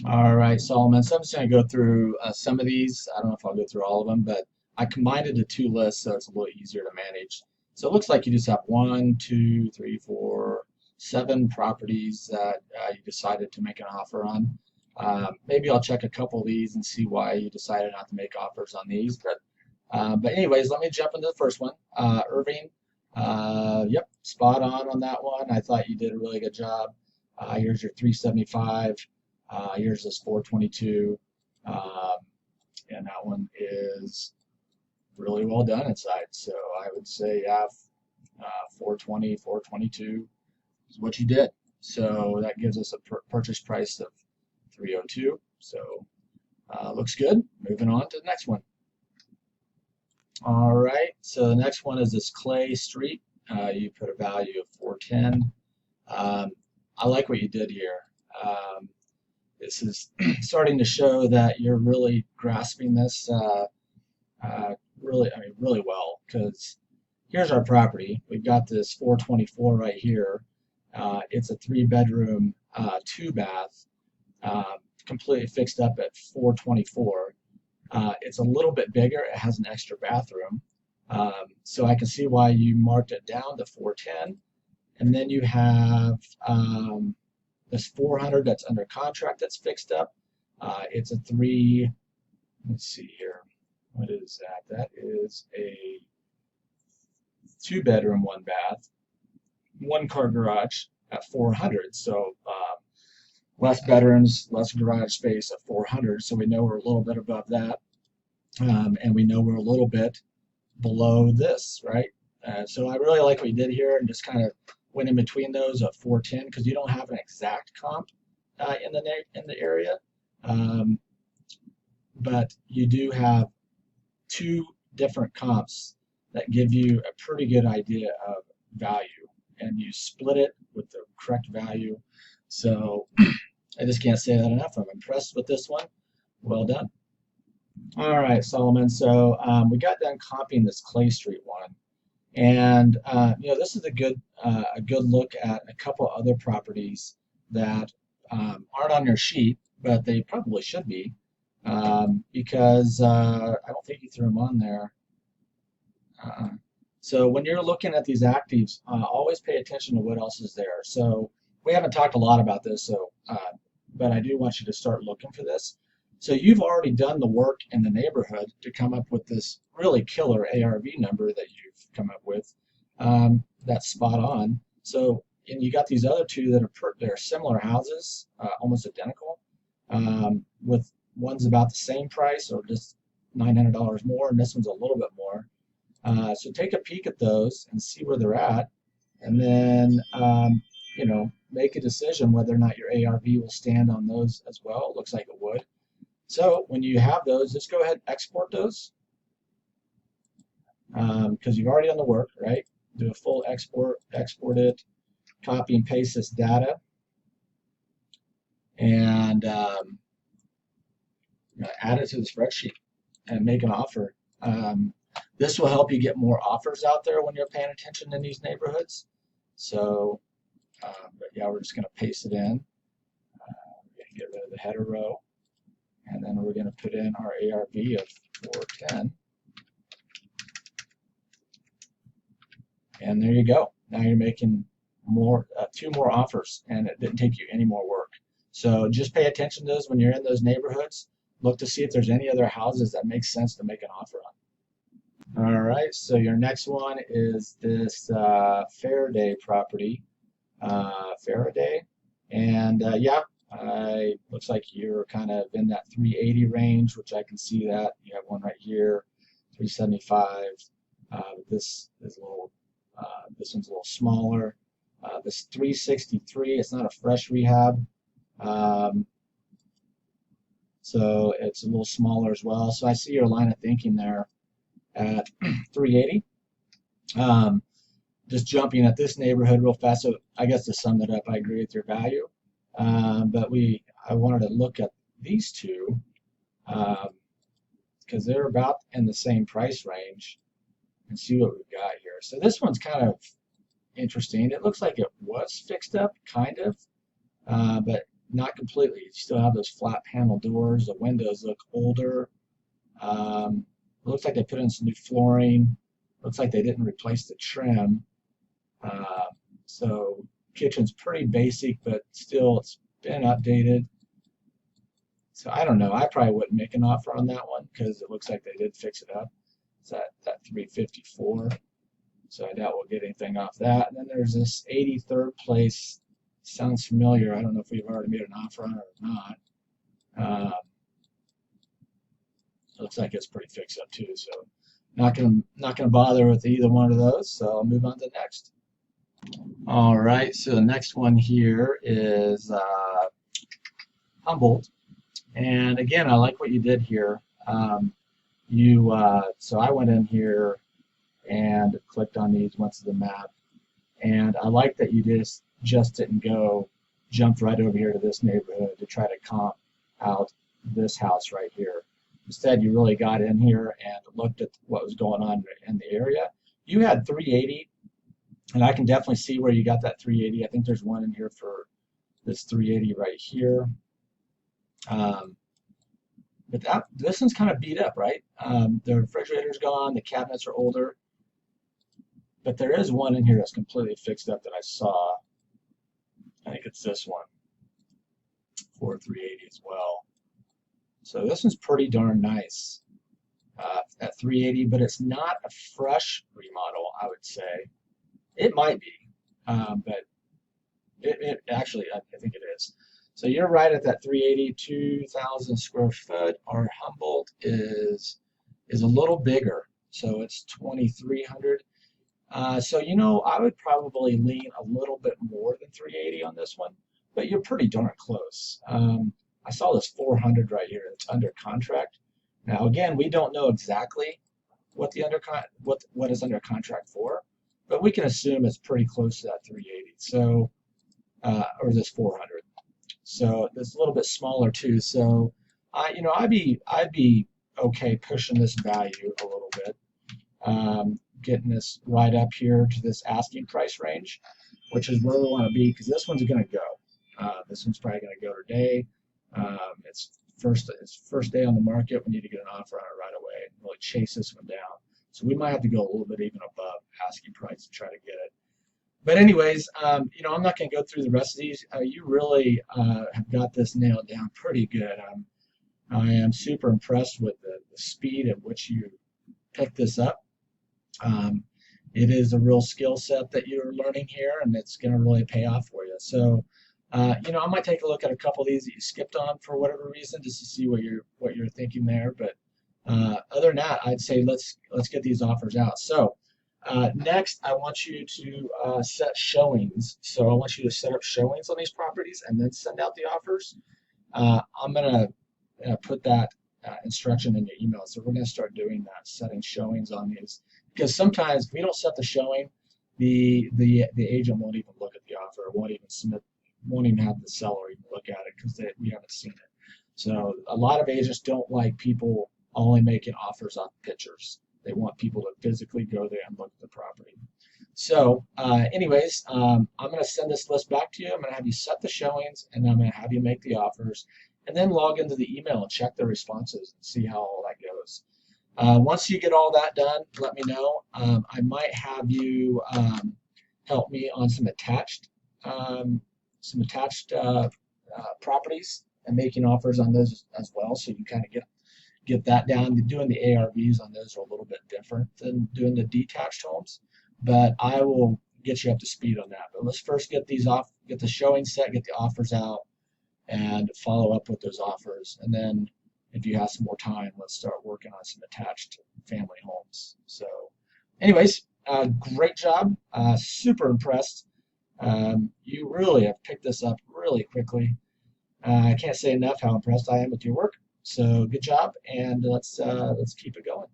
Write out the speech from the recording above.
All right, Solomon. So I'm just going to go through some of these. I don't know if I'll go through all of them, but I combined it to two lists so it's a little easier to manage. So it looks like you just have one, two, three, four, seven properties that you decided to make an offer on. Maybe I'll check a couple of these and see why you decided not to make offers on these. But anyways, let me jump into the first one. Irving. Yep, spot on that one. I thought you did a really good job. Here's your 375. Yours is 422, um, and that one is really well done inside. So I would say, yeah, 420, 422 is what you did. So that gives us a purchase price of 302. So looks good. Moving on to the next one. All right. So the next one is this Clay Street. You put a value of 410. I like what you did here. This is starting to show that you're really grasping this really well, because here's our property. We've got this 424 right here. It's a 3-bedroom, 2-bath, completely fixed up at 424. It's a little bit bigger. It has an extra bathroom. So I can see why you marked it down to 410. And then you have this 400 that's under contract that's fixed up. It's a let's see here. What is that? That is a 2-bedroom, 1-bath, 1-car garage at 400. So less bedrooms, less garage space at 400. So we know we're a little bit above that. And we know we're a little bit below this, right? So I really like what you did here and just kind of went in between those at 410 because you don't have an exact comp in the area, but you do have two different comps that give you a pretty good idea of value, and you split it with the correct value. So I just can't say that enough. I'm impressed with this one. Well done. All right, Solomon. So we got done comping this Clay Street one. And this is a good look at a couple other properties that aren't on your sheet, but they probably should be, because I don't think you threw them on there. So when you're looking at these actives, always pay attention to what else is there. So we haven't talked a lot about this, but I do want you to start looking for this. So you've already done the work in the neighborhood to come up with this really killer ARV number that you've come up with. That's spot on. So, and you got these other two that they're similar houses, almost identical, with one's about the same price or just $900 more, and this one's a little bit more. So take a peek at those and see where they're at, and then make a decision whether or not your ARV will stand on those as well. It looks like it would. So when you have those, just go ahead and export those, because you've already done the work, right? Do a full export it, copy and paste this data, and add it to the spreadsheet and make an offer. This will help you get more offers out there when you're paying attention in these neighborhoods. So, but yeah, we're just going to paste it in. We're going to get rid of the header row. And then we're going to put in our ARV of 410. And there you go. Now you're making two more offers, and it didn't take you any more work. So just pay attention to those when you're in those neighborhoods. Look to see if there's any other houses that make sense to make an offer on. All right, so your next one is this Faraday property. Faraday. And yeah, looks like you're kind of in that 380 range, which I can see that. You have one right here, 375. This is a little, this one's a little smaller. This 363, it's not a fresh rehab. So it's a little smaller as well. So I see your line of thinking there at 380. Just jumping at this neighborhood real fast. So I guess to sum it up, I agree with your value. But I wanted to look at these two because they're about in the same price range and see what we've got here. So this one's kind of interesting. It looks like it was fixed up, kind of, but not completely. You still have those flat panel doors. The windows look older. It looks like they put in some new flooring. Looks like they didn't replace the trim. Uh, so kitchen's pretty basic, but still it's been updated. So I don't know. I probably wouldn't make an offer on that one because it looks like they did fix it up. It's at that 354. So I doubt we'll get anything off that. And then there's this 83rd place. Sounds familiar. I don't know if we've already made an offer on it or not. Looks like it's pretty fixed up too. So not gonna bother with either one of those. So I'll move on to the next. All right. So the next one here is Humboldt. And again, I like what you did here. So I went in here and clicked on these, went to the map, and I like that you just didn't jump right over here to this neighborhood to try to comp out this house right here. Instead, you really got in here and looked at what was going on in the area. You had 380, and I can definitely see where you got that 380. I think there's one in here for this 380 right here. But this one's kind of beat up, right? The refrigerator's gone, the cabinets are older. But there is one in here that's completely fixed up that I saw. I think it's this one for 380 as well. So this one's pretty darn nice at 380, but it's not a fresh remodel, I would say. It might be, but it actually, I think it is. So you're right at that 380, 2,000 square foot. Our Humboldt is a little bigger, so it's 2,300. So I would probably lean a little bit more than 380 on this one, but you're pretty darn close. I saw this 400 right here. It's under contract. Now again, we don't know exactly what what is under contract for, but we can assume it's pretty close to that 380. So or this 400. So it's a little bit smaller too. So I'd be okay pushing this value a little bit, getting this right up here to this asking price range, which is where we want to be because this one's going to go. This one's probably going to go today. It's first day on the market. We need to get an offer on it right away and really chase this one down. So we might have to go a little bit even above asking price to try to get it. But anyways, I'm not going to go through the rest of these. You really have got this nailed down pretty good. I am super impressed with the speed at which you picked this up. It is a real skill set that you're learning here, and it's going to really pay off for you. So, I might take a look at a couple of these that you skipped on for whatever reason, just to see what you're thinking there. But other than that, I'd say let's get these offers out. So. Next, I want you to set showings. So I want you to set up showings on these properties and then send out the offers. I'm going to put that instruction in your email. So we're going to start doing that, setting showings on these. Because sometimes if we don't set the showing, the agent won't even look at the offer, won't even have the seller even look at it because we haven't seen it. So a lot of agents don't like people only making offers on pictures. They want people to physically go there and look at the property. So anyways, I'm going to send this list back to you. I'm going to have you set the showings, and I'm going to have you make the offers, and then log into the email and check the responses and see how all that goes. Once you get all that done, let me know. I might have you help me on some attached properties and making offers on those as well, so you kind of get that down. Doing the ARVs on those are a little bit different than doing the detached homes, but I will get you up to speed on that. But let's first get the showing set, get the offers out, and follow up with those offers. And then if you have some more time, let's start working on some attached family homes. So anyways, great job. Super impressed. You really have picked this up really quickly. I can't say enough how impressed I am with your work. So good job, and let's keep it going.